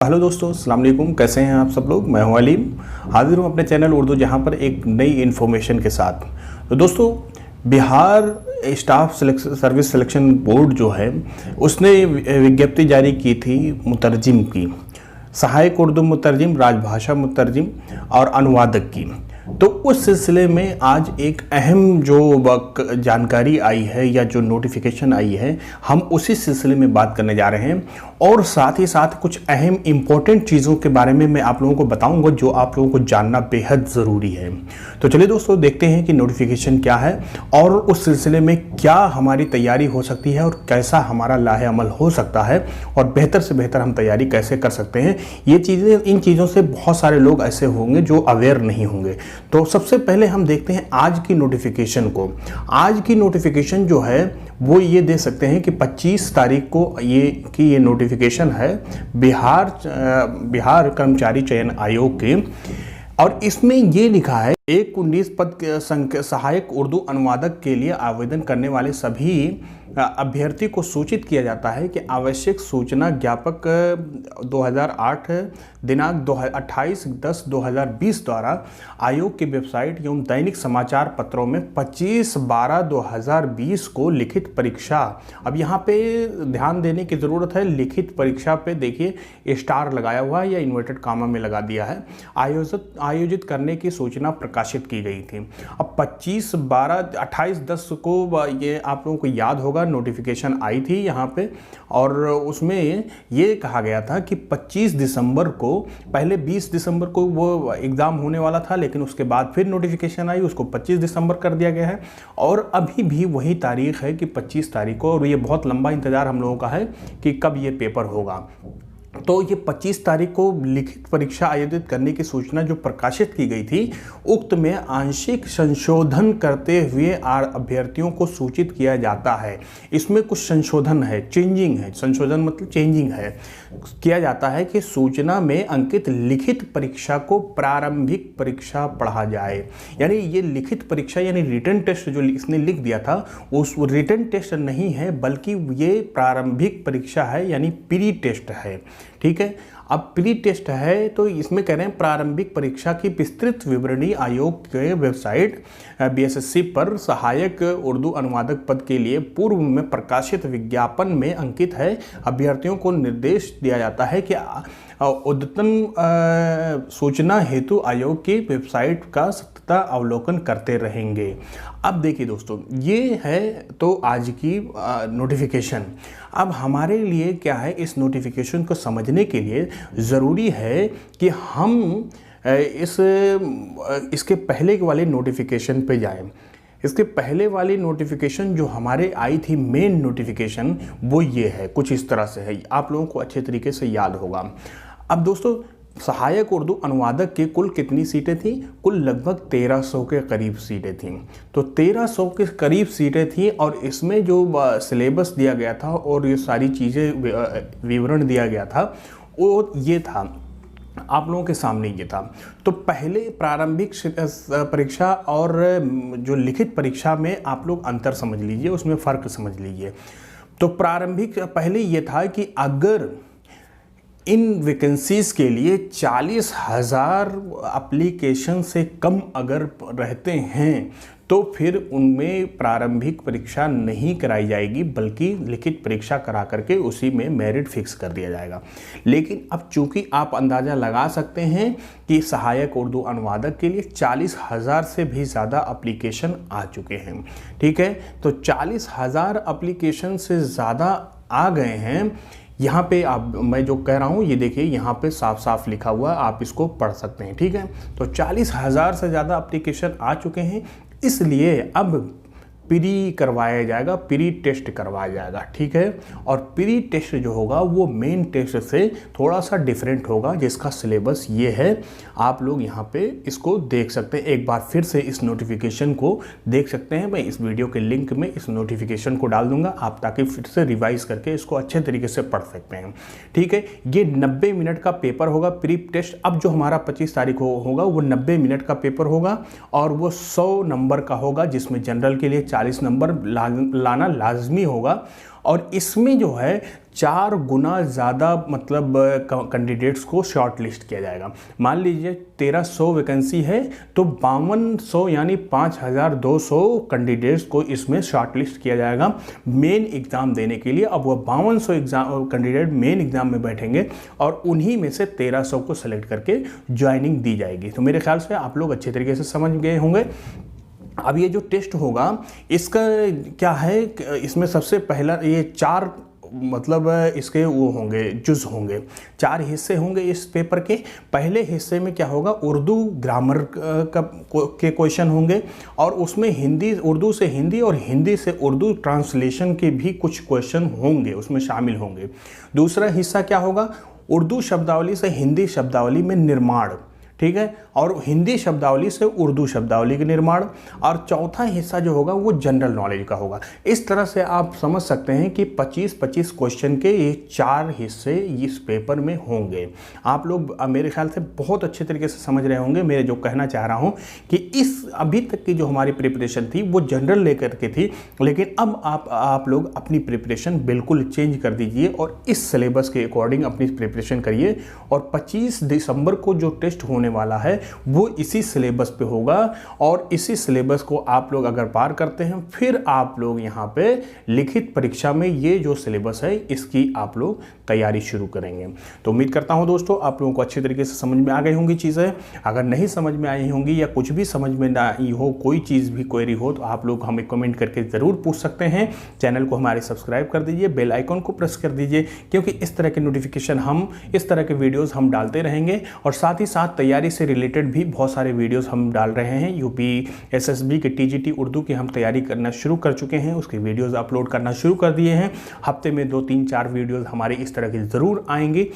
Hello दोस्तों, अस्सलाम वालेकुम। कैसे हैं आप सब लोग? मैं हूं अलीम, हाजिर हूं अपने चैनल उर्दू जहां पर एक नई इन्फॉर्मेशन के साथ। तो दोस्तों, Bihar staff service selection board जो है उसने विज्ञप्ति जारी की थी मुतरजिम की, सहायक उर्दू मुतरजिम, राजभाषा मुतरजिम और अनुवादक की। तो उस सिलसिले में आज एक अहम जो जानकारी आई है या जो नोटिफिकेशन आई है, हम उसी सिलसिले में बात करने जा रहे हैं और साथ ही साथ कुछ अहम इम्पोर्टेंट चीज़ों के बारे में मैं आप लोगों को बताऊंगा जो आप लोगों को जानना बेहद ज़रूरी है। तो चलिए दोस्तों, देखते हैं कि नोटिफिकेशन क्या है और उस सिलसिले में क्या हमारी तैयारी हो सकती है और कैसा हमारा लाहे अमल हो सकता है और बेहतर से बेहतर हम तैयारी कैसे कर सकते हैं। ये चीज़ें, इन चीज़ों से बहुत सारे लोग ऐसे होंगे जो अवेयर नहीं होंगे। तो सबसे पहले हम देखते हैं आज की नोटिफिकेशन को। आज की नोटिफिकेशन जो है वो ये दे सकते हैं कि 25 तारीख को ये नोटिफिकेशन है बिहार कर्मचारी चयन आयोग के, और इसमें ये लिखा है 19 पद सहायक उर्दू अनुवादक के लिए आवेदन करने वाले सभी अभ्यर्थी को सूचित किया जाता है कि आवश्यक सूचना ज्ञापक 2008 दिनांक 28/10/2020 द्वारा आयोग की वेबसाइट एवं दैनिक समाचार पत्रों में 25/12/2020 को लिखित परीक्षा। अब यहाँ पे ध्यान देने की ज़रूरत है, लिखित परीक्षा पे देखिए स्टार लगाया हुआ है या इन्वर्टेड कामा में लगा दिया है, आयोजित करने की सूचना प्रकाशित की गई थी। अब 25/12/28/10 को ये आप लोगों को याद होगा नोटिफिकेशन आई थी यहाँ पे, और उसमें ये कहा गया था कि 25 दिसंबर को, पहले 20 दिसंबर को वो एग्ज़ाम होने वाला था, लेकिन उसके बाद फिर नोटिफिकेशन आई, उसको 25 दिसंबर कर दिया गया है और अभी भी वही तारीख है कि 25 तारीख को। और ये बहुत लंबा इंतज़ार हम लोगों का है कि कब ये पेपर होगा। तो ये 25 तारीख को लिखित परीक्षा आयोजित करने की सूचना जो प्रकाशित की गई थी, उक्त में आंशिक संशोधन करते हुए अभ्यर्थियों को सूचित किया जाता है। इसमें कुछ संशोधन है, चेंजिंग है, संशोधन मतलब चेंजिंग है, किया जाता है कि सूचना में अंकित लिखित परीक्षा को प्रारंभिक परीक्षा पढ़ा जाए। यानी ये लिखित परीक्षा यानी रिटन टेस्ट जो इसने लिख दिया था, उस रिटन टेस्ट नहीं है बल्कि ये प्रारंभिक परीक्षा है, यानी प्री टेस्ट है। ठीक है, अब प्री टेस्ट है तो इसमें कह रहे हैं प्रारंभिक परीक्षा की विस्तृत विवरणी आयोग के वेबसाइट BSSC पर सहायक उर्दू अनुवादक पद के लिए पूर्व में प्रकाशित विज्ञापन में अंकित है। अभ्यर्थियों को निर्देश दिया जाता है कि अद्यतन सूचना हेतु आयोग की वेबसाइट का सतत अवलोकन करते रहेंगे। अब देखिए दोस्तों, ये है तो आज की नोटिफिकेशन। अब हमारे लिए क्या है, इस नोटिफिकेशन को समझने के लिए ज़रूरी है कि हम इसके पहले वाले नोटिफिकेशन पे जाएं। इसके पहले वाली नोटिफिकेशन जो हमारे आई थी, मेन नोटिफिकेशन, वो ये है, कुछ इस तरह से है, आप लोगों को अच्छे तरीके से याद होगा। अब दोस्तों, सहायक उर्दू अनुवादक की कुल कितनी सीटें थी? कुल लगभग 1300 के करीब सीटें थीं। तो 1300 के करीब सीटें थीं और इसमें जो सिलेबस दिया गया था और ये सारी चीज़ें विवरण दिया गया था, वो ये था, आप लोगों के सामने ये था। तो पहले प्रारंभिक परीक्षा और जो लिखित परीक्षा में आप लोग अंतर समझ लीजिए, उसमें फ़र्क समझ लीजिए। तो प्रारंभिक पहले ये था कि अगर इन वैकेंसीज़ के लिए 40,000 एप्लीकेशन से कम अगर रहते हैं तो फिर उनमें प्रारंभिक परीक्षा नहीं कराई जाएगी, बल्कि लिखित परीक्षा करा करके उसी में मेरिट फिक्स कर दिया जाएगा। लेकिन अब चूंकि आप अंदाज़ा लगा सकते हैं कि सहायक उर्दू अनुवादक के लिए 40,000 से भी ज़्यादा एप्लीकेशन आ चुके हैं। ठीक है, तो 40,000 एप्लीकेशन से ज़्यादा आ गए हैं। यहाँ पे आप, मैं जो कह रहा हूँ ये देखिए, यहाँ पे साफ साफ लिखा हुआ है, आप इसको पढ़ सकते हैं। ठीक है, तो 40,000 से ज़्यादा एप्लीकेशन आ चुके हैं, इसलिए अब प्री करवाया जाएगा, प्री टेस्ट करवाया जाएगा। ठीक है, और प्री टेस्ट जो होगा वो मेन टेस्ट से थोड़ा सा डिफरेंट होगा, जिसका सिलेबस ये है, आप लोग यहाँ पे इसको देख सकते हैं। एक बार फिर से इस नोटिफिकेशन को देख सकते हैं, मैं इस वीडियो के लिंक में इस नोटिफिकेशन को डाल दूंगा, आप ताकि फिर से रिवाइज करके इसको अच्छे तरीके से पढ़ सकते हैं। ठीक है, ये 90 मिनट का पेपर होगा प्री टेस्ट। अब जो हमारा 25 तारीख को होगा वो 90 मिनट का पेपर होगा और वो 100 नंबर का होगा, जिसमें जनरल के लिए 40 नंबर लाना लाजमी होगा। और इसमें जो है 4 गुना ज़्यादा मतलब कैंडिडेट्स को शॉर्ट लिस्ट किया जाएगा। मान लीजिए 1300 वैकेंसी है तो 5200 यानी 5200 कैंडिडेट्स को इसमें शॉर्ट लिस्ट किया जाएगा मेन एग्ज़ाम देने के लिए। अब वह 5200 एग्ज़ाम कैंडिडेट मेन एग्ज़ाम में बैठेंगे और उन्हीं में से 1300 को सेलेक्ट करके ज्वाइनिंग दी जाएगी। तो मेरे ख्याल से आप लोग अच्छे तरीके से समझ गए होंगे। अब ये जो टेस्ट होगा इसका क्या है, इसमें सबसे पहला ये 4 मतलब इसके वो होंगे जुज़ होंगे, 4 हिस्से होंगे इस पेपर के। पहले हिस्से में क्या होगा, उर्दू ग्रामर के क्वेश्चन होंगे और उसमें हिंदी, उर्दू से हिंदी और हिंदी से उर्दू ट्रांसलेशन के भी कुछ क्वेश्चन होंगे, उसमें शामिल होंगे। दूसरा हिस्सा क्या होगा, उर्दू शब्दावली से हिंदी शब्दावली में निर्माण, ठीक है, और हिंदी शब्दावली से उर्दू शब्दावली के निर्माण। और चौथा हिस्सा जो होगा वो जनरल नॉलेज का होगा। इस तरह से आप समझ सकते हैं कि 25-25 क्वेश्चन के ये 4 हिस्से इस पेपर में होंगे। आप लोग मेरे ख्याल से बहुत अच्छे तरीके से समझ रहे होंगे। मैं जो कहना चाह रहा हूँ कि इस अभी तक की जो हमारी प्रिपरेशन थी वो जनरल लेकर के थी, लेकिन अब आप लोग अपनी प्रिपरेशन बिल्कुल चेंज कर दीजिए और इस सिलेबस के अकॉर्डिंग अपनी प्रिपरेशन करिए। और 25 दिसंबर को जो टेस्ट होने वाला है वो इसी सिलेबस पे होगा और इसी सिलेबस को आप लोग अगर पार करते हैं फिर आप लोग यहाँ पे लिखित परीक्षा में ये जो सिलेबस है इसकी आप लोग तैयारी शुरू करेंगे। तो उम्मीद करता हूँ दोस्तों आप लोगों को अच्छे तरीके से समझ में आ गई होंगी चीज़ें। अगर नहीं समझ में आई होंगी या कुछ भी समझ में ना आई हो, कोई चीज़ भी क्वेरी हो, तो आप लोग हमें कमेंट करके ज़रूर पूछ सकते हैं। चैनल को हमारे सब्सक्राइब कर दीजिए, बेल आइकन को प्रेस कर दीजिए, क्योंकि इस तरह के नोटिफिकेशन इस तरह के वीडियोज़ हम डालते रहेंगे। और साथ ही साथ तैयारी से रिलेटेड भी बहुत सारे वीडियोस हम डाल रहे हैं। यूपी एसएसबी के टीजीटी उर्दू की हम तैयारी करना शुरू कर चुके हैं, उसकी वीडियोस अपलोड करना शुरू कर दिए हैं। हफ्ते में 2-3-4 वीडियोस हमारी इस तरह की ज़रूर आएंगी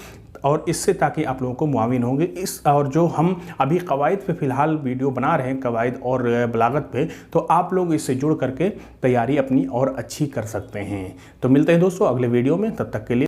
और इससे ताकि आप लोगों को मुआविन होंगे इस। और जो हम अभी कवायद पे फ़िलहाल वीडियो बना रहे हैं, कवायद और बलागत पे, तो आप लोग इससे जुड़ करके तैयारी अपनी और अच्छी कर सकते हैं। तो मिलते हैं दोस्तों अगले वीडियो में, तब तक के लिए।